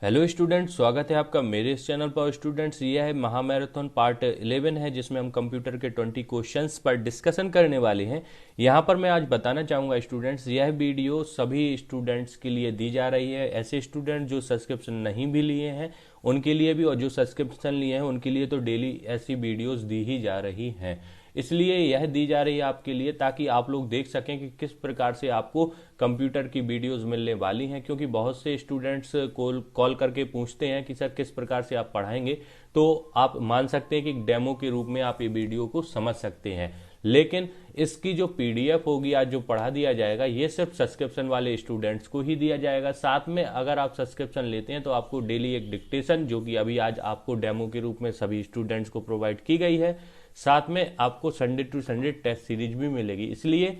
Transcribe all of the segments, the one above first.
Hello student, स्वागत है आपका मेरे इस चैनल पर। स्टूडेंट्स, यह है महामैराथन पार्ट 11 है, जिसमें हम कंप्यूटर के 20 क्वेश्चंस पर डिस्कशन करने वाले हैं। यहाँ पर मैं आज बताना चाहूँगा स्टूडेंट्स, यह वीडियो सभी स्टूडेंट्स के लिए दी जा रही है। ऐसे स्टूडेंट जो सब्सक्रिप्शन नहीं भी लिए हैं उनके लिए भी, और जो सब्सक्रिप्शन लिए हैं उनके लिए तो डेली ऐसी वीडियोस दी ही जा रही हैं। इसलिए यह दी जा रही है आपके लिए, ताकि आप लोग देख सकें कि किस प्रकार से आपको कंप्यूटर की वीडियोस मिलने वाली हैं। क्योंकि बहुत से स्टूडेंट्स कॉल करके पूछते हैं कि सर किस प्रकार से आप पढ़ाएंगे, तो आप मान सकते हैं कि डेमो के रूप में आप ये वीडियो को समझ सकते हैं। लेकिन इसकी जो पीडीएफ होगी, आज जो पढ़ा दिया जाएगा, ये सिर्फ सब्सक्रिप्शन वाले स्टूडेंट्स को ही दिया जाएगा। साथ में अगर आप सब्सक्रिप्शन लेते हैं तो आपको डेली एक डिक्टेशन, जो कि अभी आज आपको डेमो के रूप में सभी स्टूडेंट्स को प्रोवाइड की गई है, साथ में आपको Sunday to Sunday test series भी मिलेगी। इसलिए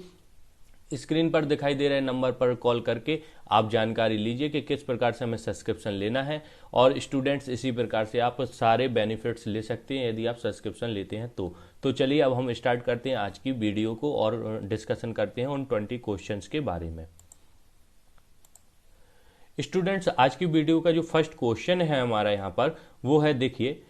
स्क्रीन पर दिखाई दे रहे नंबर पर कॉल करके आप जानकारी लीजिए कि किस प्रकार से हमें सब्सक्रिप्शन लेना है। और स्टूडेंट्स, इसी प्रकार से आप सारे बेनिफिट्स ले सकते हैं यदि आप सब्सक्रिप्शन लेते हैं तो चलिए अब हम स्टार्ट करते हैं आज की वीडियो को और डिस्कशन करते हैं उन 20 क्वेश्चंस के बारे में। स्टूडेंट्स, आज की वीडियो का जो फर्स्ट क्वेश्चन है हमारा यहाँ पर, वो है, देखिए,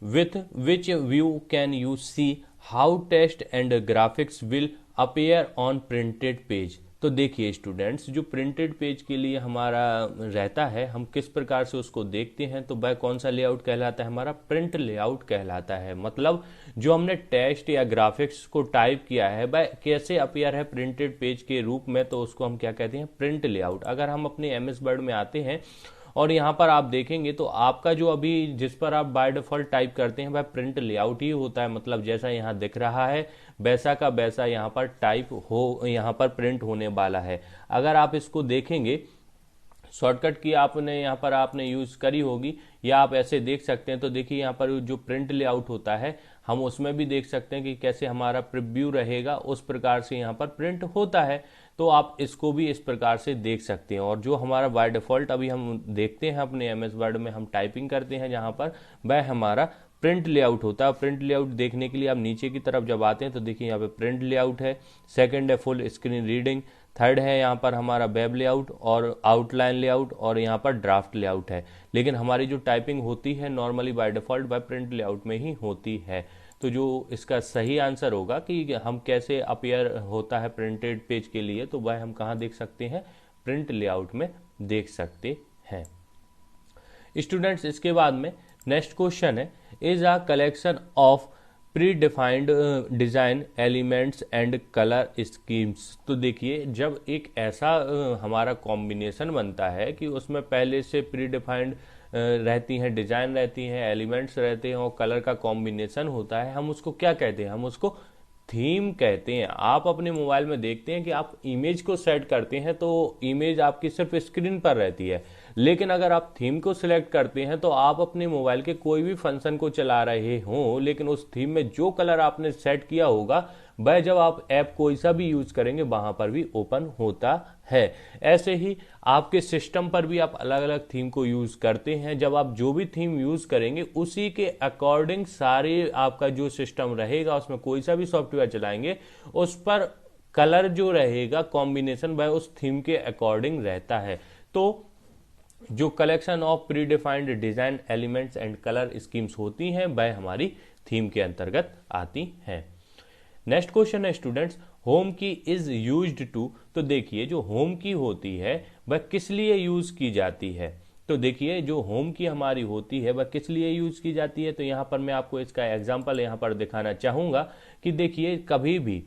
with which view can you see how text and graphics will appear on printed page। तो देखिए स्टूडेंट्स, जो प्रिंटेड पेज के लिए हमारा रहता है, हम किस प्रकार से उसको देखते हैं, तो वह कौन सा लेआउट कहलाता है, हमारा प्रिंट लेआउट कहलाता है। मतलब जो हमने टेक्स्ट या ग्राफिक्स को टाइप किया है वह कैसे अपीयर है प्रिंटेड पेज के रूप में, तो उसको हम क्या कहते हैं, प्रिंट लेआउट। अगर हम अपने एमएस वर्ड में आते हैं और यहाँ पर आप देखेंगे तो आपका जो अभी जिस पर आप बाय डिफॉल्ट टाइप करते हैं वह प्रिंट लेआउट ही होता है। मतलब जैसा यहाँ दिख रहा है वैसा का वैसा यहाँ पर टाइप हो, यहाँ पर प्रिंट होने वाला है। अगर आप इसको देखेंगे, शॉर्टकट की आपने यहाँ पर आपने यूज करी होगी या आप ऐसे देख सकते हैं, तो देखिए यहाँ पर जो प्रिंट लेआउट होता है हम उसमें भी देख सकते हैं कि कैसे हमारा प्रीव्यू रहेगा, उस प्रकार से यहाँ पर प्रिंट होता है। तो आप इसको भी इस प्रकार से देख सकते हैं। और जो हमारा बाय डिफॉल्ट अभी हम देखते हैं अपने एमएस वर्ड में हम टाइपिंग करते हैं जहाँ पर, वह हमारा प्रिंट लेआउट होता है। प्रिंट लेआउट देखने के लिए आप नीचे की तरफ जब आते हैं तो देखिए यहाँ पे प्रिंट लेआउट है, सेकंड है फुल स्क्रीन रीडिंग, थर्ड है यहाँ पर हमारा वेब लेआउट और आउटलाइन लेआउट, और यहाँ पर ड्राफ्ट लेआउट है। लेकिन हमारी जो टाइपिंग होती है नॉर्मली बाय डिफॉल्ट वह प्रिंट लेआउट में ही होती है। तो जो इसका सही आंसर होगा कि हम कैसे अपीयर होता है प्रिंटेड पेज के लिए, तो वह हम कहाँ देख सकते हैं, प्रिंट लेआउट में देख सकते हैं। स्टूडेंट्स, इसके बाद में नेक्स्ट क्वेश्चन है, is a collection of pre defined design elements and colour schemes. तो देखिए, जब एक ऐसा हमारा कॉम्बिनेशन बनता है कि उसमें पहले से प्री डिफाइंड रहती हैं, डिजाइन रहती हैं, एलिमेंट्स रहते हैं और कलर का कॉम्बिनेशन होता है, हम उसको क्या कहते हैं, हम उसको थीम कहते हैं। आप अपने मोबाइल में देखते हैं कि आप इमेज को सेट करते हैं तो इमेज आपकी सिर्फ स्क्रीन पर रहती है, लेकिन अगर आप थीम को सिलेक्ट करते हैं तो आप अपने मोबाइल के कोई भी फंक्शन को चला रहे हो, लेकिन उस थीम में जो कलर आपने सेट किया होगा वह जब आप ऐप कोई सा भी यूज करेंगे वहां पर भी ओपन होता है। ऐसे ही आपके सिस्टम पर भी आप अलग अलग थीम को यूज करते हैं। जब आप जो भी थीम यूज करेंगे उसी के अकॉर्डिंग सारे आपका जो सिस्टम रहेगा, उसमें कोई सा भी सॉफ्टवेयर चलाएंगे उस पर कलर जो रहेगा कॉम्बिनेशन वह उस थीम के अकॉर्डिंग रहता है। तो जो collection of pre defined design elements and colour schemes होती हैं वह हमारी थीम के अंतर्गत आती हैं। नेक्स्ट क्वेश्चन है स्टूडेंट्स, होम की इज यूज्ड टू। तो देखिए, जो होम की होती है वह किस लिए यूज की जाती है। तो देखिए, जो होम की हमारी होती है वह किस लिए यूज की जाती है, तो यहां पर मैं आपको इसका एग्जांपल यहां पर दिखाना चाहूंगा कि देखिए, कभी भी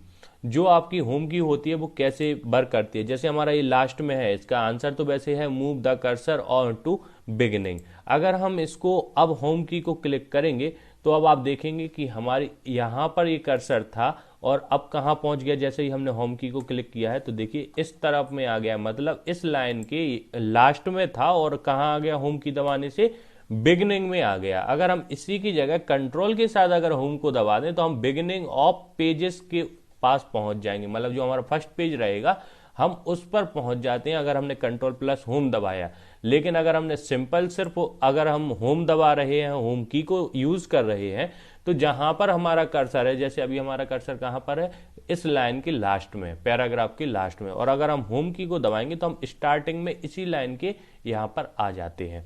जो आपकी होम की होती है वो कैसे वर्क करती है। जैसे हमारा ये लास्ट में है, इसका आंसर तो वैसे है move the cursor on to beginning. अगर हम इसको अब होम की को क्लिक करेंगे तो अब आप देखेंगे कि हमारी यहाँ पर ये कर्सर था और अब कहाँ पहुंच गया। जैसे ही हमने होम की को क्लिक किया है तो देखिए इस तरफ में आ गया, मतलब इस लाइन के लास्ट में था और कहाँ आ गया, होम की दबाने से बिगनिंग में आ गया। अगर हम इसी की जगह कंट्रोल के साथ अगर होम को दबा दें तो हम बिगनिंग ऑफ पेजेस के पास पहुंच जाएंगे। मतलब जो हमारा फर्स्ट पेज रहेगा हम उस पर पहुंच जाते हैं अगर हमने कंट्रोल प्लस होम दबाया। लेकिन अगर हमने सिंपल सिर्फ अगर हम होम दबा रहे हैं, होम की को यूज कर रहे हैं, तो जहां पर हमारा कर्सर है, जैसे अभी हमारा कर्सर कहां पर है, इस लाइन के लास्ट में, पैराग्राफ के लास्ट में, और अगर हम होम की को दबाएंगे तो हम स्टार्टिंग में इसी लाइन के यहां पर आ जाते हैं।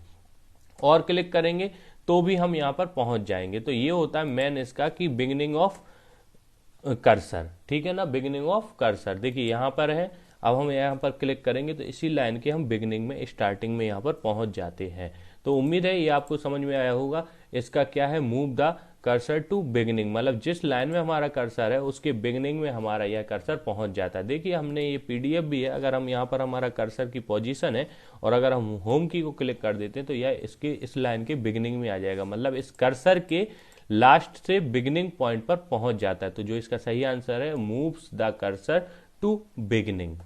और क्लिक करेंगे तो भी हम यहाँ पर पहुंच जाएंगे। तो ये होता है मेन इसका कि बिगिनिंग ऑफ कर्सर, ठीक है ना, बिगिनिंग ऑफ कर्सर। देखिए यहाँ पर है, अब हम यहाँ पर क्लिक करेंगे तो इसी लाइन के हम बिगिनिंग में, स्टार्टिंग में यहाँ पर पहुंच जाते हैं। तो उम्मीद है ये आपको समझ में आया होगा। इसका क्या है, move the cursor to beginning, मतलब जिस लाइन में हमारा कर्सर है उसके बिगिनिंग में हमारा यह कर्सर पहुंच जाता है। देखिए हमने ये पीडीएफ भी है, अगर हम यहाँ पर हमारा कर्सर की पोजीशन है और अगर हम होम की को क्लिक कर देते हैं तो यह इसके इस लाइन के बिगिनिंग में आ जाएगा, मतलब इस कर्सर के लास्ट से बिगिनिंग पॉइंट पर पहुंच जाता है। तो जो इसका सही आंसर है, moves the cursor to beginning,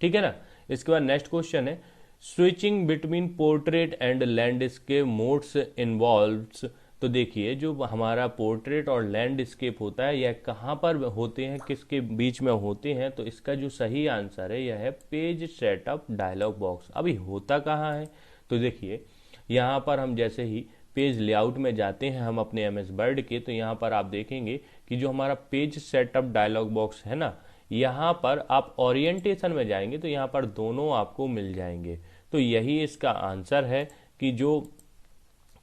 ठीक है ना। इसके बाद नेक्स्ट क्वेश्चन है, switching between portrait and landscape modes involves. तो देखिए जो हमारा पोर्ट्रेट और लैंडस्केप होता है यह कहाँ पर होते हैं, किसके बीच में होते हैं। तो इसका जो सही आंसर है यह है पेज सेटअप डायलॉग बॉक्स। अभी होता कहाँ है, तो देखिए यहाँ पर हम जैसे ही पेज लेआउट में जाते हैं हम अपने एमएस वर्ड के, तो यहाँ पर आप देखेंगे कि जो हमारा पेज सेटअप डायलॉग बॉक्स है ना, यहाँ पर आप ओरिएंटेशन में जाएंगे तो यहाँ पर दोनों आपको मिल जाएंगे। तो यही इसका आंसर है कि जो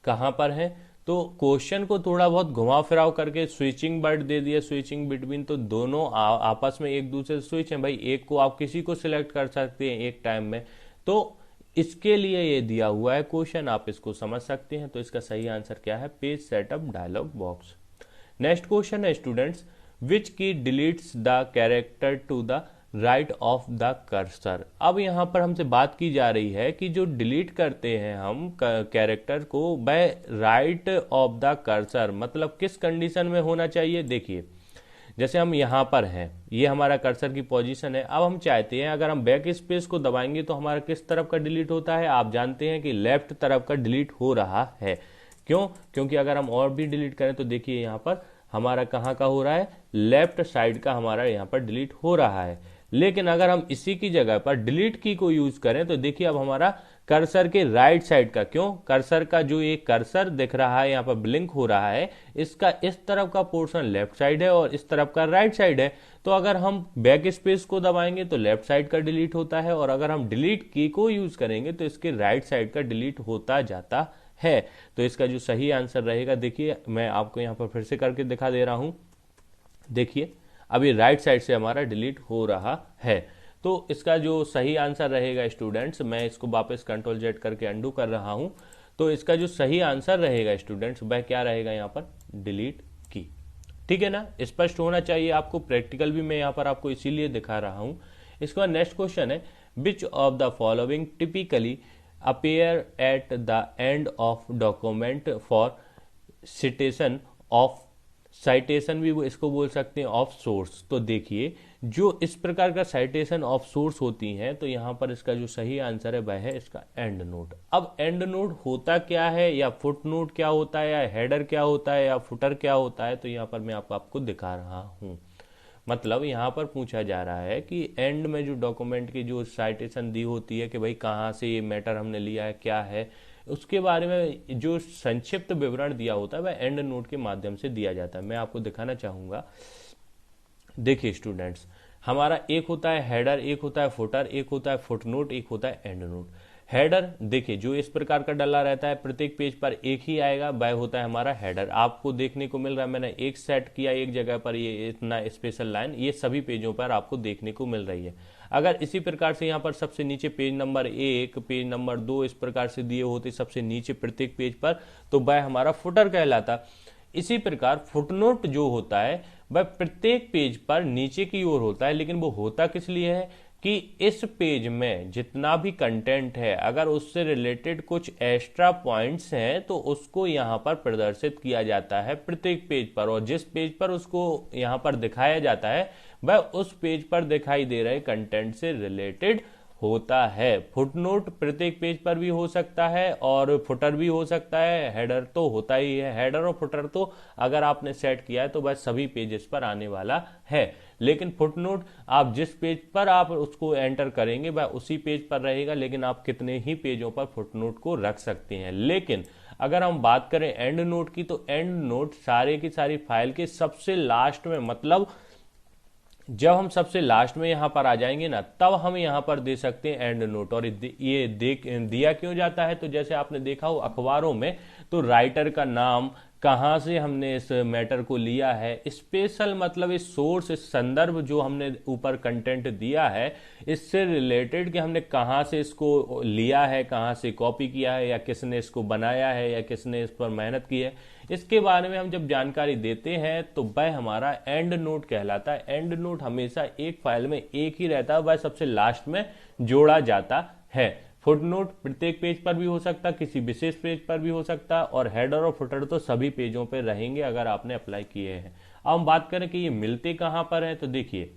कहाँ पर है। तो क्वेश्चन को थोड़ा बहुत घुमा फिराव करके स्विचिंग वर्ड दे दिया, स्विचिंग बिटवीन, तो दोनों आपस में एक दूसरे से स्विच है भाई, एक को आप किसी को सिलेक्ट कर सकते हैं एक टाइम में। तो इसके लिए ये दिया हुआ है क्वेश्चन, आप इसको समझ सकते हैं। तो इसका सही आंसर क्या है, page setup dialog box. Next question है students, which key deletes the character to the right of the cursor. अब यहाँ पर हमसे बात की जा रही है कि जो डिलीट करते हैं हम कैरेक्टर को by right of the cursor, मतलब किस कंडीशन में होना चाहिए। देखिए जैसे हम यहाँ पर हैं, ये हमारा कर्सर की पोजीशन है। अब हम चाहते हैं अगर हम बैक स्पेस को दबाएंगे तो हमारा किस तरफ का डिलीट होता है, आप जानते हैं कि लेफ्ट तरफ का डिलीट हो रहा है। क्यों, क्योंकि अगर हम और भी डिलीट करें तो देखिए यहाँ पर हमारा कहाँ का हो रहा है, लेफ्ट साइड का हमारा यहाँ पर डिलीट हो रहा है। लेकिन अगर हम इसी की जगह पर डिलीट की को यूज करें तो देखिए अब हमारा कर्सर के राइट साइड का, क्यों, कर्सर का जो एक कर्सर दिख रहा है यहाँ पर ब्लिंक हो रहा है, इसका इस तरफ का पोर्शन लेफ्ट साइड है और इस तरफ का राइट साइड है। तो अगर हम बैक स्पेस को दबाएंगे तो लेफ्ट साइड का डिलीट होता है, और अगर हम डिलीट की को यूज करेंगे तो इसके राइट साइड का डिलीट होता जाता है। तो इसका जो सही आंसर रहेगा, देखिए मैं आपको यहाँ पर फिर से करके दिखा दे रहा हूं। देखिए अभी राइट साइड से हमारा डिलीट हो रहा है। तो इसका जो सही आंसर रहेगा स्टूडेंट्स, मैं इसको वापस कंट्रोल जेड करके अंडू कर रहा हूं। तो इसका जो सही आंसर रहेगा स्टूडेंट्स वह क्या रहेगा, यहाँ पर डिलीट की, ठीक है ना। स्पष्ट होना चाहिए आपको, प्रैक्टिकल भी मैं यहाँ पर आपको इसीलिए दिखा रहा हूं। इसके बाद नेक्स्ट क्वेश्चन है, which of the following typically appear at the end of document for citation of, citation भी वो इसको बोल सकते हैं ऑफ सोर्स। तो देखिए जो इस प्रकार का साइटेशन ऑफ सोर्स होती हैं, तो यहाँ पर इसका जो सही आंसर है वह है इसका एंड नोट। अब एंड नोट होता क्या है, या फुट नोट क्या होता है, या हेडर क्या होता है, या फुटर क्या होता है, तो यहाँ पर मैं आपको दिखा रहा हूँ। मतलब यहाँ पर पूछा जा रहा है कि एंड में जो डॉक्यूमेंट की जो साइटेशन दी होती है कि भाई कहाँ से ये मैटर हमने लिया है, क्या है, उसके बारे में जो संक्षिप्त विवरण दिया होता है वह एंड नोट के माध्यम से दिया जाता है। मैं आपको दिखाना चाहूंगा। देखिए स्टूडेंट्स, हमारा एक होता है हेडर, एक होता है फुटर, एक होता है फुटनोट, एक होता है एंड नोट। हेडर देखिए जो इस प्रकार का डला रहता है, प्रत्येक पेज पर एक ही आएगा, वह होता है हमारा हेडर। आपको देखने को मिल रहा है, मैंने एक सेट किया एक जगह पर, ये इतना स्पेशल लाइन ये सभी पेजों पर आपको देखने को मिल रही है। अगर इसी प्रकार से यहाँ पर सबसे नीचे पेज नंबर 1, पेज नंबर 2 इस प्रकार से दिए होते सबसे नीचे प्रत्येक पेज पर, तो वह हमारा फुटर कहलाता। इसी प्रकार फुटनोट जो होता है वह प्रत्येक पेज पर नीचे की ओर होता है, लेकिन वो होता किस लिए है कि इस पेज में जितना भी कंटेंट है अगर उससे रिलेटेड कुछ एक्स्ट्रा पॉइंट्स हैं तो उसको यहाँ पर प्रदर्शित किया जाता है प्रत्येक पेज पर, और जिस पेज पर उसको यहाँ पर दिखाया जाता है वह उस पेज पर दिखाई दे रहे कंटेंट से रिलेटेड होता है। फुटनोट प्रत्येक पेज पर भी हो सकता है और फुटर भी हो सकता है, हेडर तो होता ही है। हेडर और फुटर तो अगर आपने सेट किया है तो वह सभी पेजेस पर आने वाला है, लेकिन फुटनोट आप जिस पेज पर आप उसको एंटर करेंगे वह उसी पेज पर रहेगा, लेकिन आप कितने ही पेजों पर फुटनोट को रख सकते हैं। लेकिन अगर हम बात करें एंड नोट की, तो एंड नोट सारे की सारी फाइल के सबसे लास्ट में, मतलब जब हम सबसे लास्ट में यहाँ पर आ जाएंगे ना, तब हम यहाँ पर दे सकते हैं एंड नोट। और ये दिया क्यों जाता है, तो जैसे आपने देखा हो अखबारों में, तो राइटर का नाम, कहाँ से हमने इस मैटर को लिया है, स्पेशल मतलब इस सोर्स, इस संदर्भ जो हमने ऊपर कंटेंट दिया है, इससे रिलेटेड कि हमने कहाँ से इसको लिया है, कहाँ से कॉपी किया है, या किसने इसको बनाया है, या किसने इस पर मेहनत की है, इसके बारे में हम जब जानकारी देते हैं तो वह हमारा एंड नोट कहलाता है। एंड नोट हमेशा एक फाइल में एक ही रहता है, वह सबसे लास्ट में जोड़ा जाता है। फुटनोट प्रत्येक पेज पर भी हो सकता है, किसी विशेष पेज पर भी हो सकता है, और हेडर और फुटर तो सभी पेजों पर रहेंगे अगर आपने अप्लाई किए हैं। अब हम बात करें कि ये मिलते कहां पर हैं, तो देखिए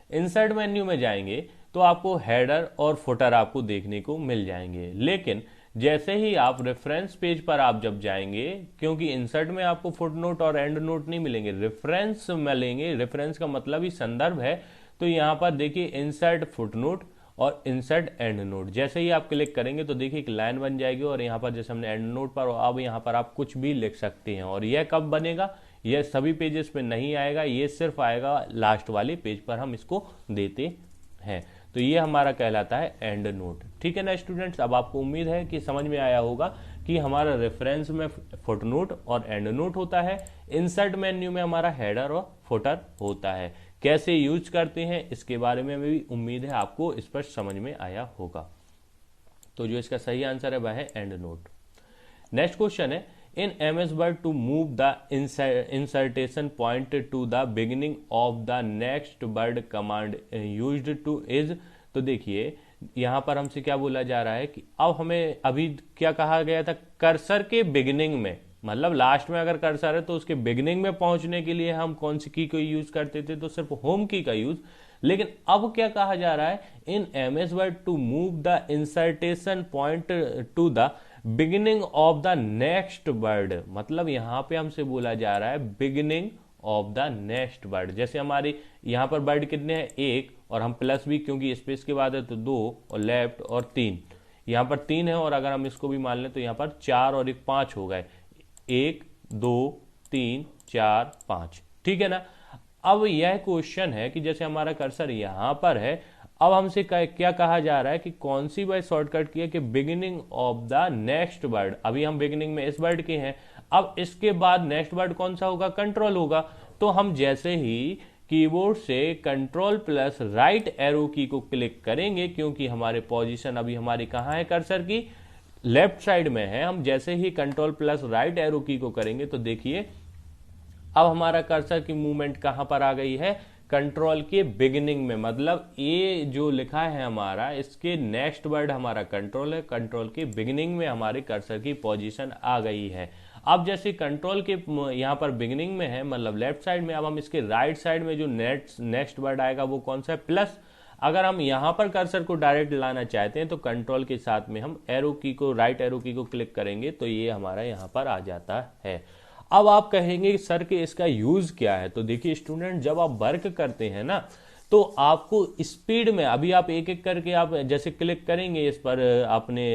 इंसर्ट मेन्यू में जाएंगे तो आपको हेडर और फुटर आपको देखने को मिल जाएंगे, लेकिन जैसे ही आप रेफरेंस पेज पर आप जब जाएंगे, क्योंकि इंसर्ट में आपको फुटनोट और एंड नोट नहीं मिलेंगे, रेफरेंस मिलेंगे। रेफरेंस का मतलब ही संदर्भ है। तो यहां पर देखिए इंसर्ट फुटनोट और इंसर्ट एंड नोट, जैसे ही आप क्लिक करेंगे तो देखिए एक लाइन बन जाएगी, और यहाँ पर जैसे हमने एंड नोट पर, अब यहाँ पर आप कुछ भी लिख सकते हैं। और यह कब बनेगा, यह सभी पेजेस पे नहीं आएगा, ये सिर्फ आएगा लास्ट वाले पेज पर हम इसको देते हैं। तो ये हमारा कहलाता है एंड नोट। ठीक है ना स्टूडेंट्स, अब आपको उम्मीद है कि समझ में आया होगा कि हमारा रेफरेंस में फुटनोट और एंड नोट होता है, इंसर्ट मेन्यू में हमारा हेडर और फुटर होता है। कैसे यूज करते हैं इसके बारे में भी उम्मीद है आपको स्पष्ट समझ में आया होगा। तो जो इसका सही आंसर है वह है एंड नोट। नेक्स्ट क्वेश्चन है, in MS Word to move the insertion point to the beginning of the next word command used to is। तो देखिए यहां पर हमसे क्या बोला जा रहा है कि अब हमें अभी क्या कहा गया था, कर्सर के बिगिनिंग में, मतलब लास्ट में अगर कर्सर है तो उसके बिगिनिंग में पहुंचने के लिए हम कौन सी की को यूज करते थे, तो सिर्फ होम की का यूज। लेकिन अब क्या कहा जा रहा है, in MS Word to move the insertion point to the beginning of the next word, मतलब यहां पे हमसे बोला जा रहा है beginning of the next word. जैसे हमारी यहां पर वर्ड कितने हैं, एक, और हम प्लस भी क्योंकि स्पेस के बाद है तो दो, और लेफ्ट और तीन, यहां पर तीन है, और अगर हम इसको भी मान लें तो यहां पर चार और एक पांच हो गए, एक दो तीन चार पांच। ठीक है ना। अब यह क्वेश्चन है कि जैसे हमारा कर्सर यहां पर है, अब हमसे क्या कहा जा रहा है कि कौन सी वर्ड शॉर्टकट की है, कि beginning of the next word. अभी हम बिगिनिंग में इस वर्ड के हैं, अब इसके बाद नेक्स्ट वर्ड कौन सा होगा, कंट्रोल होगा। तो हम जैसे ही कीबोर्ड से कंट्रोल प्लस राइट एरो की को क्लिक करेंगे, क्योंकि हमारे पोजीशन अभी हमारी कहां है, कर्सर की लेफ्ट साइड में है, हम जैसे ही कंट्रोल प्लस राइट एरो की को करेंगे तो देखिए अब हमारा कर्सर की मूवमेंट कहां पर आ गई है, कंट्रोल के बिगिनिंग में, मतलब ये जो लिखा है हमारा, इसके नेक्स्ट वर्ड हमारा कंट्रोल है, कंट्रोल के बिगिनिंग में हमारे कर्सर की पोजीशन आ गई है। अब जैसे कंट्रोल के यहाँ पर बिगिनिंग में है, मतलब लेफ्ट साइड में, अब हम इसके राइट साइड में जो नेक्स्ट वर्ड आएगा वो कौन सा है, प्लस। अगर हम यहां पर कर्सर को डायरेक्ट लाना चाहते हैं तो कंट्रोल के साथ में हम एरो की को, राइट एरो की को क्लिक करेंगे तो ये हमारा यहां पर आ जाता है। अब आप कहेंगे कि सर के इसका यूज क्या है, तो देखिए स्टूडेंट, जब आप वर्क करते हैं ना तो आपको स्पीड में, अभी आप एक एक करके आप जैसे क्लिक करेंगे इस पर अपने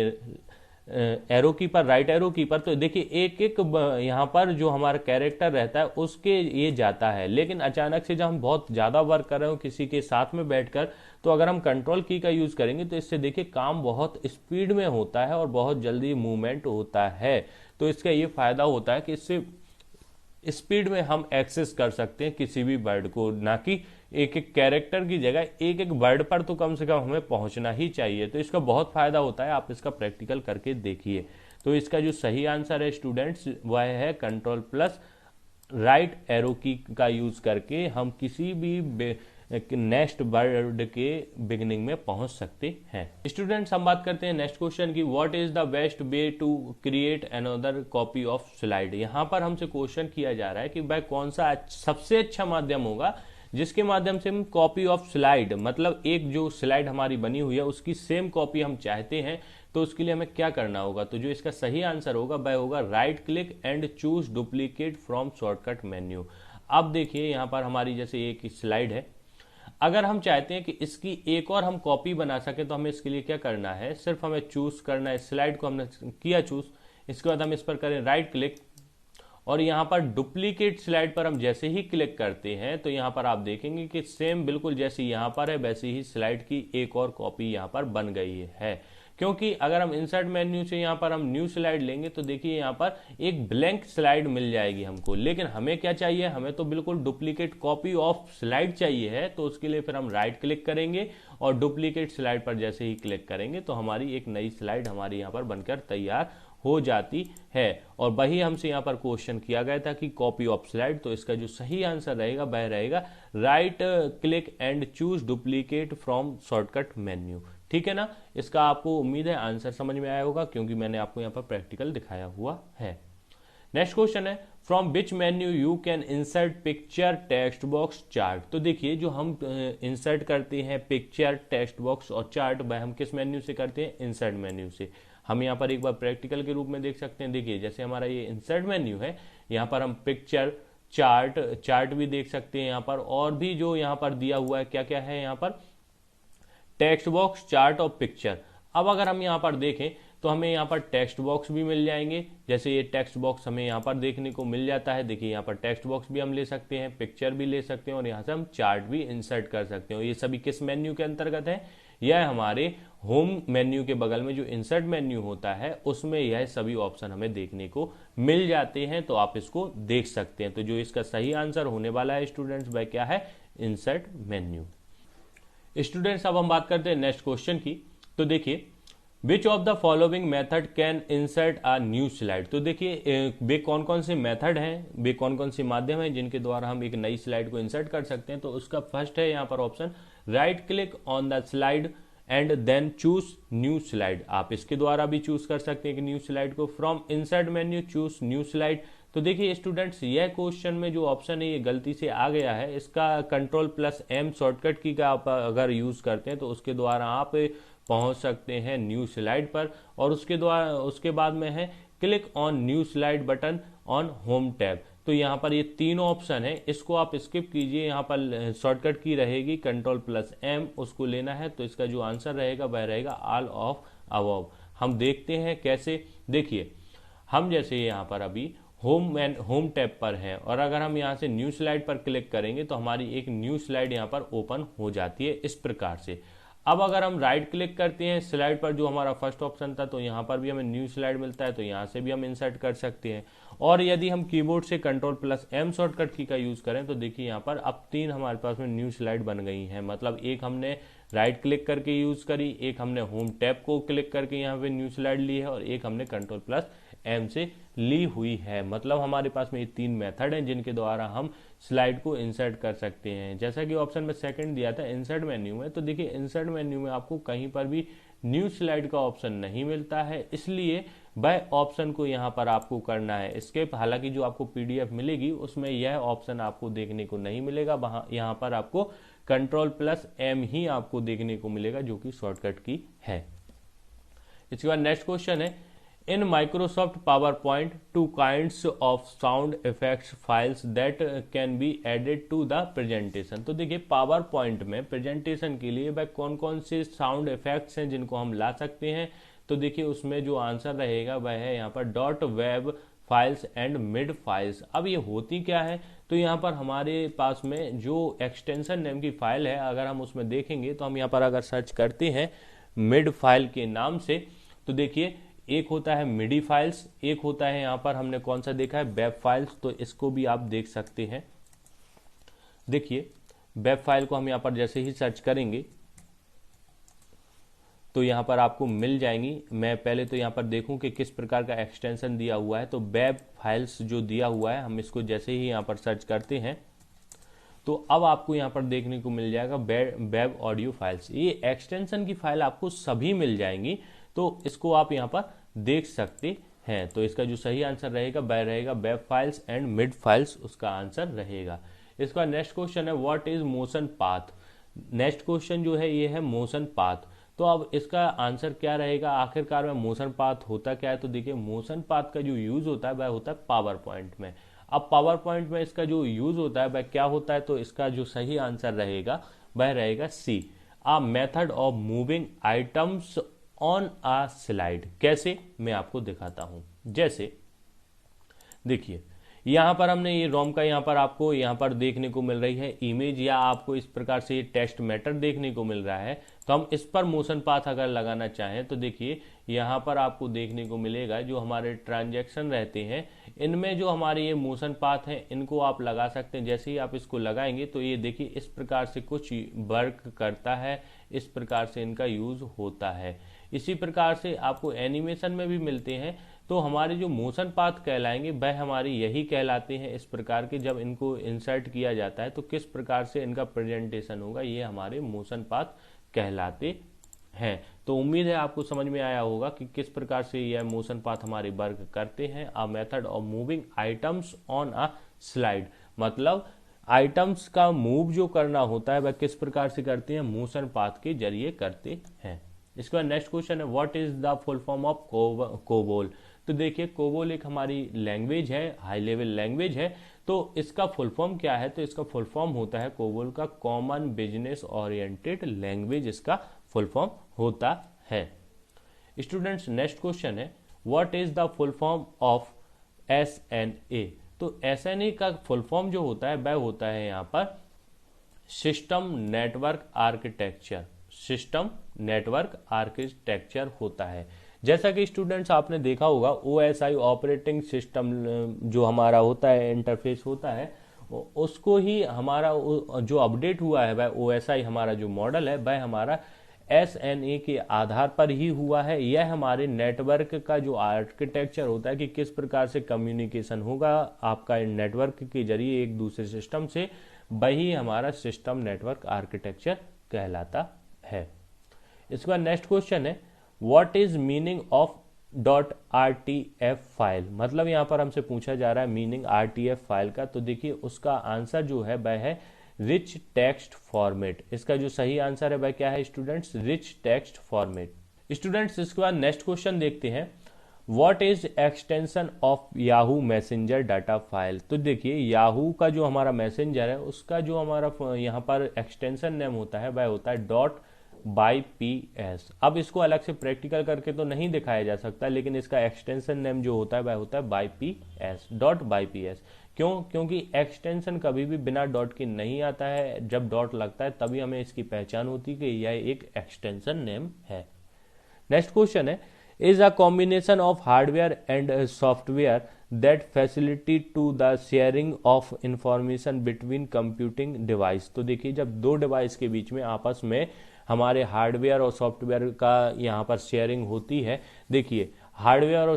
एरो की पर, राइट एरो की पर, तो देखिए एक एक यहाँ पर जो हमारा कैरेक्टर रहता है उसके ये जाता है। लेकिन अचानक से जब हम बहुत ज्यादा वर्क कर रहे हो किसी के साथ में बैठकर, तो अगर हम कंट्रोल की का यूज करेंगे तो इससे देखिए काम बहुत स्पीड में होता है और बहुत जल्दी मूवमेंट होता है। तो इसका ये फायदा होता है कि इससे स्पीड में हम एक्सेस कर सकते हैं किसी भी वर्ड को, ना कि एक एक कैरेक्टर की जगह एक एक वर्ड पर तो कम से कम हमें पहुंचना ही चाहिए। तो इसका बहुत फायदा होता है, आप इसका प्रैक्टिकल करके देखिए। तो इसका जो सही आंसर है स्टूडेंट्स वह है कंट्रोल प्लस राइट एरो की का यूज करके हम किसी भी नेक्स्ट वर्ड के बिगिनिंग में पहुंच सकते हैं। स्टूडेंट्स, हम बात करते हैं नेक्स्ट क्वेश्चन की, what is the best way to create another copy of slide. यहां पर हमसे क्वेश्चन किया जा रहा है कि भाई कौन सा सबसे अच्छा माध्यम होगा जिसके माध्यम से हम कॉपी ऑफ स्लाइड, मतलब एक जो स्लाइड हमारी बनी हुई है उसकी सेम कॉपी हम चाहते हैं, तो उसके लिए हमें क्या करना होगा। तो जो इसका सही आंसर होगा वह होगा right click and choose duplicate from shortcut menu. अब देखिए यहां पर हमारी जैसे एक स्लाइड है, अगर हम चाहते हैं कि इसकी एक और हम कॉपी बना सके तो हमें इसके लिए क्या करना है, सिर्फ हमें चूज करना है, स्लाइड को हमने किया चूज, इसके बाद हम इस पर करें राइट क्लिक और यहाँ पर डुप्लीकेट स्लाइड पर हम जैसे ही क्लिक करते हैं तो यहाँ पर आप देखेंगे कि सेम बिल्कुल जैसी यहाँ पर है वैसे ही स्लाइड की एक और कॉपी यहाँ पर बन गई है। क्योंकि अगर हम इंसर्ट मेन्यू से यहाँ पर हम न्यू स्लाइड लेंगे तो देखिए यहाँ पर एक ब्लैंक स्लाइड मिल जाएगी हमको, लेकिन हमें क्या चाहिए, हमें तो बिल्कुल डुप्लीकेट कॉपी ऑफ स्लाइड चाहिए है। तो उसके लिए फिर हम राइट क्लिक करेंगे और डुप्लीकेट स्लाइड पर जैसे ही क्लिक करेंगे तो हमारी एक नई स्लाइड हमारी यहाँ पर बनकर तैयार हो जाती है। और वही हमसे यहाँ पर क्वेश्चन किया गया था कि कॉपी ऑफ स्लाइड, तो इसका जो सही आंसर रहेगा वह रहेगा right click and choose duplicate from shortcut menu. ठीक है ना, इसका आपको उम्मीद है आंसर समझ में आया होगा क्योंकि मैंने आपको यहाँ पर प्रैक्टिकल दिखाया हुआ है। नेक्स्ट क्वेश्चन है from which menu you can insert picture text box chart. तो देखिए जो हम इंसर्ट करते हैं पिक्चर टेक्स्ट बॉक्स और चार्ट वह हम किस मेन्यू से करते हैं, इंसर्ट मेन्यू से। हम यहाँ पर एक बार प्रैक्टिकल के रूप में देख सकते हैं। देखिए जैसे हमारा ये इंसर्ट मेन्यू है, यहाँ पर हम पिक्चर चार्ट भी देख सकते हैं यहाँ पर, और भी जो यहाँ पर दिया हुआ है क्या क्या है यहाँ पर, टेक्स्ट बॉक्स, चार्ट और पिक्चर। अब अगर हम यहाँ पर देखें तो हमें यहाँ पर टेक्स्ट बॉक्स भी मिल जाएंगे। जैसे ये टेक्स्ट बॉक्स हमें यहाँ पर देखने को मिल जाता है। देखिए यहाँ पर टेक्स्ट बॉक्स भी हम ले सकते हैं, पिक्चर भी ले सकते हैं और यहाँ से हम चार्ट भी इंसर्ट कर सकते हैं। ये सभी किस मेन्यू के अंतर्गत है, यह हमारे होम मेन्यू के बगल में जो इंसर्ट मेन्यू होता है उसमें यह सभी ऑप्शन हमें देखने को मिल जाते हैं। तो आप इसको देख सकते हैं। तो जो इसका सही आंसर होने वाला है स्टूडेंट्स वह क्या है, इंसर्ट मेन्यू। स्टूडेंट्स अब हम बात करते हैं नेक्स्ट क्वेश्चन की। तो देखिए which of the following method can insert a new slide. तो देखिए वे कौन कौन से मेथड हैं, वे कौन कौन से माध्यम हैं जिनके द्वारा हम एक नई स्लाइड को इंसर्ट कर सकते हैं। तो उसका फर्स्ट है यहाँ पर option right click on the slide and then choose new slide. आप इसके द्वारा भी चूज कर सकते हैं कि न्यू स्लाइड को। From insert menu choose new slide. तो देखिए स्टूडेंट्स यह क्वेश्चन में जो ऑप्शन है ये गलती से आ गया है। इसका कंट्रोल+M शॉर्टकट की का आप अगर यूज करते हैं तो उसके द्वारा आप पहुंच सकते हैं न्यू स्लाइड पर, और उसके बाद में है click on new slide button on home tab. तो यहाँ पर ये तीनों ऑप्शन है, इसको आप स्किप कीजिए। यहाँ पर शॉर्टकट की रहेगी कंट्रोल+M, उसको लेना है। तो इसका जो आंसर रहेगा वह रहेगा ऑल ऑफ अबव। हम देखते हैं कैसे। देखिए हम जैसे यहाँ पर अभी होम टैब पर है और अगर हम यहाँ से न्यू स्लाइड पर क्लिक करेंगे तो हमारी एक न्यू स्लाइड यहाँ पर ओपन हो जाती है इस प्रकार से। अब अगर हम राइट क्लिक करते हैं स्लाइड पर जो हमारा फर्स्ट ऑप्शन था तो यहाँ पर भी हमें न्यू स्लाइड मिलता है, तो यहाँ से भी हम इंसर्ट कर सकते हैं। और यदि हम कीबोर्ड से कंट्रोल+M शॉर्टकट की का यूज करें तो देखिए यहाँ पर अब 3 हमारे पास में न्यू स्लाइड बन गई हैं। मतलब एक हमने राइट क्लिक करके यूज करी, एक हमने होम टैब को क्लिक करके यहाँ पे न्यू स्लाइड ली है और एक हमने कंट्रोल+M से ली हुई है। मतलब हमारे पास में ये 3 मेथड हैं जिनके द्वारा हम स्लाइड को इंसर्ट कर सकते हैं। जैसा कि ऑप्शन में सेकंड दिया था इंसर्ट मेन्यू में, तो देखिए इंसर्ट मेन्यू में आपको कहीं पर भी न्यू स्लाइड का ऑप्शन नहीं मिलता है, इसलिए वह ऑप्शन को यहाँ पर आपको करना है स्किप। हालांकि जो आपको PDF मिलेगी उसमें यह ऑप्शन आपको देखने को नहीं मिलेगा, वहां यहाँ पर आपको कंट्रोल+M ही आपको देखने को मिलेगा जो कि शॉर्टकट की है। इसके बाद नेक्स्ट क्वेश्चन है in Microsoft PowerPoint 2 kinds of sound effects files that can be added to the presentation. तो देखिए पावर पॉइंट में प्रेजेंटेशन के लिए वह कौन कौन से साउंड इफेक्ट्स हैं जिनको हम ला सकते हैं। तो देखिए उसमें जो आंसर रहेगा वह है यहाँ पर .web files and mid files. अब ये होती क्या है, तो यहाँ पर हमारे पास में जो एक्सटेंशन नेम की फाइल है अगर हम उसमें देखेंगे तो हम यहाँ पर अगर सर्च करते हैं मिड फाइल के नाम से तो देखिए एक होता है मिडी फाइल्स, एक होता है यहाँ पर हमने कौन सा देखा है वेब फाइल्स। तो इसको भी आप देख सकते हैं। देखिए वेब फाइल को हम यहाँ पर जैसे ही सर्च करेंगे तो यहाँ पर आपको मिल जाएंगी। मैं पहले तो यहाँ पर देखूं कि किस प्रकार का एक्सटेंशन दिया हुआ है। तो वेब फाइल्स जो दिया हुआ है हम इसको जैसे ही यहाँ पर सर्च करते हैं तो अब आपको यहाँ पर देखने को मिल जाएगा वेब ऑडियो फाइल्स। ये एक्सटेंशन की फाइल आपको सभी मिल जाएंगी, तो इसको आप यहाँ पर देख सकते हैं। तो इसका जो सही आंसर रहेगा वह रहेगा web files and mid files, उसका आंसर रहेगा। इसका नेक्स्ट क्वेश्चन है what is motion path. Next question जो है ये है मोशन पाथ। तो अब इसका आंसर क्या रहेगा, आखिरकार में मोशन पाथ होता क्या है। तो देखिए मोशन पाथ का जो यूज होता है वह होता है पावर पॉइंट में। अब पावर पॉइंट में इसका जो यूज होता है वह क्या होता है, तो इसका जो सही आंसर रहेगा वह रहेगा C, a method of moving items on a slide. कैसे, मैं आपको दिखाता हूं। जैसे देखिए यहाँ पर हमने ये रोम का यहाँ पर आपको यहाँ पर देखने को मिल रही है इमेज, या आपको इस प्रकार से ये टेक्स्ट मैटर देखने को मिल रहा है। तो हम इस पर मोशन पाथ अगर लगाना चाहें तो देखिए यहाँ पर आपको देखने को मिलेगा जो हमारे ट्रांजैक्शन रहते हैं इनमें जो हमारे ये मोशन पाथ हैं इनको आप लगा सकते हैं। जैसे ही आप इसको लगाएंगे तो ये देखिए इस प्रकार से कुछ वर्क करता है, इस प्रकार से इनका यूज होता है। इसी प्रकार से आपको एनिमेशन में भी मिलते हैं। तो हमारे जो मोशन पाथ कहलाएंगे वह हमारे यही कहलाते हैं इस प्रकार के, जब इनको इंसर्ट किया जाता है तो किस प्रकार से इनका प्रेजेंटेशन होगा, ये हमारे मोशन पाथ कहलाते हैं। तो उम्मीद है आपको समझ में आया होगा कि किस प्रकार से यह मोशन पाथ हमारे वर्क करते हैं। A method of moving items on a slide, मतलब आइटम्स का मूव जो करना होता है वह किस प्रकार से करते हैं, मोशन पाथ के जरिए करते हैं। इसके बाद नेक्स्ट क्वेश्चन है what is the full form of COBOL. तो देखिए कोबोल एक हमारी लैंग्वेज है, हाई लेवल लैंग्वेज है। तो इसका फुल फॉर्म क्या है, तो इसका फुल फॉर्म होता है कोबोल का कॉमन बिजनेस ओरिएंटेड लैंग्वेज, इसका फुल फॉर्म होता है। स्टूडेंट्स नेक्स्ट क्वेश्चन है what is the full form of SNA। तो SNA का फुल फॉर्म जो होता है वह होता है यहाँ पर system network architecture, system network architecture होता है। जैसा कि स्टूडेंट्स आपने देखा होगा OSI ऑपरेटिंग सिस्टम जो हमारा होता है, इंटरफेस होता है, उसको ही हमारा जो अपडेट हुआ है वह OSI हमारा जो मॉडल है वह हमारा SNA के आधार पर ही हुआ है। यह हमारे नेटवर्क का जो आर्किटेक्चर होता है कि किस प्रकार से कम्युनिकेशन होगा आपका नेटवर्क के जरिए एक दूसरे सिस्टम से, वही हमारा सिस्टम नेटवर्क आर्किटेक्चर कहलाता है। इसके बाद नेक्स्ट क्वेश्चन है what is meaning of .rtf file. मतलब यहाँ पर हमसे पूछा जा रहा है मीनिंग RTF फाइल का। तो देखिए उसका आंसर जो है वह है रिच टेक्स्ट फॉर्मेट। इसका जो सही आंसर है वह क्या है students, rich text format. Students इसके बाद नेक्स्ट क्वेश्चन देखते हैं what is extension of Yahoo messenger data file. तो देखिए याहू का जो हमारा मैसेंजर है उसका जो हमारा यहाँ पर एक्सटेंशन नेम होता है वह होता है .byps। अब इसको अलग से प्रैक्टिकल करके तो नहीं दिखाया जा सकता, लेकिन इसका एक्सटेंशन नेम जो होता है वह होता है byps। क्यों? क्योंकि एक्सटेंशन कभी भी बिना डॉट के नहीं आता है, जब डॉट लगता है तभी हमें इसकी पहचान होती है कि यह एक एक्सटेंशन नेम है। नेक्स्ट क्वेश्चन है is a combination of hardware and software that facility to the sharing of information between computing device. तो देखिए जब दो डिवाइस के बीच में आपस में हमारे हार्डवेयर और सॉफ्टवेयर का यहाँ पर शेयरिंग होती है। देखिए हार्डवेयर और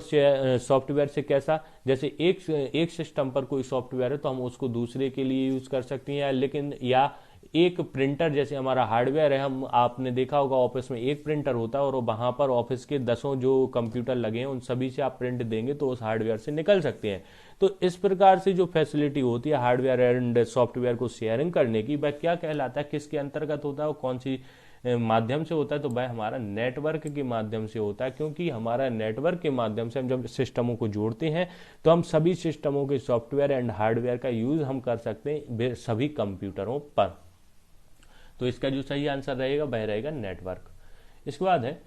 सॉफ्टवेयर से कैसा, जैसे एक सिस्टम पर कोई सॉफ्टवेयर है तो हम उसको दूसरे के लिए यूज कर सकते हैं, लेकिन या एक प्रिंटर जैसे हमारा हार्डवेयर है, हम आपने देखा होगा ऑफिस में एक प्रिंटर होता है और वहां पर ऑफिस के 10 जो कंप्यूटर लगे हैं उन सभी से आप प्रिंट देंगे तो उस हार्डवेयर से निकल सकते हैं। तो इस प्रकार से जो फैसिलिटी होती है हार्डवेयर एंड सॉफ्टवेयर को शेयरिंग करने की, वह क्या कहलाता है, किसके अंतर्गत होता है, और कौन सी माध्यम से होता है, तो वह हमारा नेटवर्क के माध्यम से होता है। क्योंकि हमारा नेटवर्क के माध्यम से हम जब सिस्टमों को जोड़ते हैं तो हम सभी सिस्टमों के सॉफ्टवेयर एंड हार्डवेयर का यूज हम कर सकते हैं सभी कंप्यूटरों पर। तो इसका जो सही आंसर रहेगा वह रहेगा नेटवर्क। इसके बाद है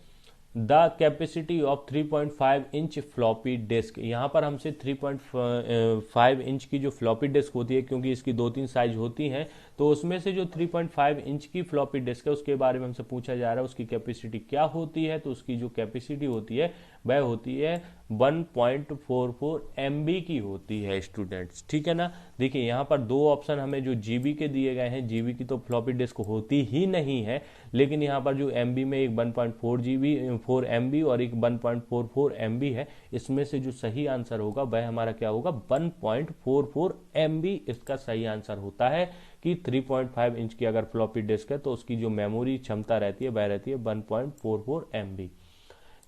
the capacity of 3.5 inch floppy disk. यहाँ पर हमसे 3.5 इंच की जो फ्लॉपी डिस्क होती है, क्योंकि इसकी 2-3 साइज होती हैं, तो उसमें से जो 3.5 इंच की फ्लॉपी डिस्क है उसके बारे में हमसे पूछा जा रहा है उसकी कैपेसिटी क्या होती है। तो उसकी जो कैपेसिटी होती है वह होती है 1.44 MB की होती है स्टूडेंट्स, ठीक है ना। देखिए यहाँ पर दो ऑप्शन हमें जो GB के दिए गए हैं, GB की तो फ्लॉपी डिस्क होती ही नहीं है, लेकिन यहाँ पर जो MB में एक 1.4 MB और एक 1.44 MB है, इसमें से जो सही आंसर होगा वह हमारा क्या होगा, 1.44 MB इसका सही आंसर होता है। कि 3.5 इंच की अगर फ्लॉपी डिस्क है तो उसकी जो मेमोरी क्षमता रहती है वह रहती है 1.44 MB।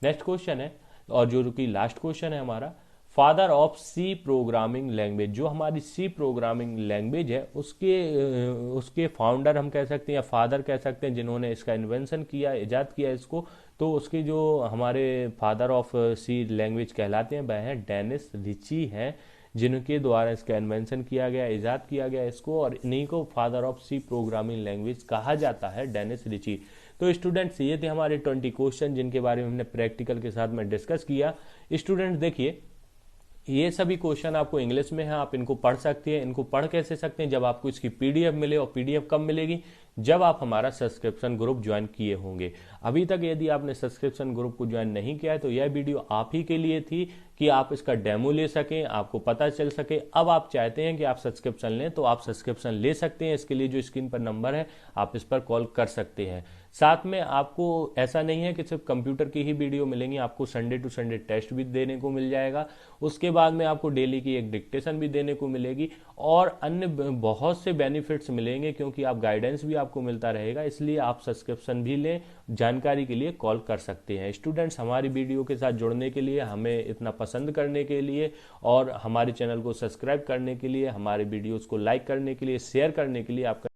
नेक्स्ट क्वेश्चन है, और जो कि लास्ट क्वेश्चन है हमारा, father of C programming language. जो हमारी सी प्रोग्रामिंग लैंग्वेज है उसके फाउंडर हम कह सकते हैं या फादर कह सकते हैं, जिन्होंने इसका इन्वेंशन किया, इजाद किया इसको, तो उसके जो हमारे फादर ऑफ सी लैंग्वेज कहलाते हैं वह है डेनिस रिची हैं, जिनके द्वारा इसका इन्वेंशन किया गया, इजाद किया गया इसको, और इन्हीं को father of C programming language कहा जाता है, डेनिस रिची। तो स्टूडेंट्स ये थे हमारे 20 क्वेश्चन जिनके बारे में हमने प्रैक्टिकल के साथ में डिस्कस किया। स्टूडेंट्स देखिए ये सभी क्वेश्चन आपको इंग्लिश में है, आप इनको पढ़ सकते हैं। इनको पढ़ कैसे सकते हैं, जब आपको इसकी पीडीएफ मिले, और पीडीएफ कब मिलेगी, जब आप हमारा सब्सक्रिप्शन ग्रुप ज्वाइन किए होंगे। अभी तक यदि आपने सब्सक्रिप्शन ग्रुप को ज्वाइन नहीं किया है तो यह वीडियो आप ही के लिए थी कि आप इसका डेमो ले सकें, आपको पता चल सके। अब आप चाहते हैं कि आप सब्सक्रिप्शन लें तो आप सब्सक्रिप्शन ले सकते हैं। इसके लिए जो स्क्रीन पर नंबर है आप इस पर कॉल कर सकते हैं। साथ में आपको ऐसा नहीं है कि सिर्फ कंप्यूटर की ही वीडियो मिलेंगी, आपको संडे टू संडे टेस्ट भी देने को मिल जाएगा। उसके बाद में आपको डेली की एक डिक्टेशन भी देने को मिलेगी, और अन्य बहुत से बेनिफिट्स मिलेंगे, क्योंकि आप गाइडेंस भी आपको मिलता रहेगा। इसलिए आप सब्सक्रिप्शन भी लें। जानकारी के लिए कॉल कर सकते हैं। स्टूडेंट्स, हमारी वीडियो के साथ जुड़ने के लिए, हमें इतना पसंद करने के लिए, और हमारे चैनल को सब्सक्राइब करने के लिए, हमारे वीडियोस को लाइक करने के लिए, शेयर करने के लिए आपका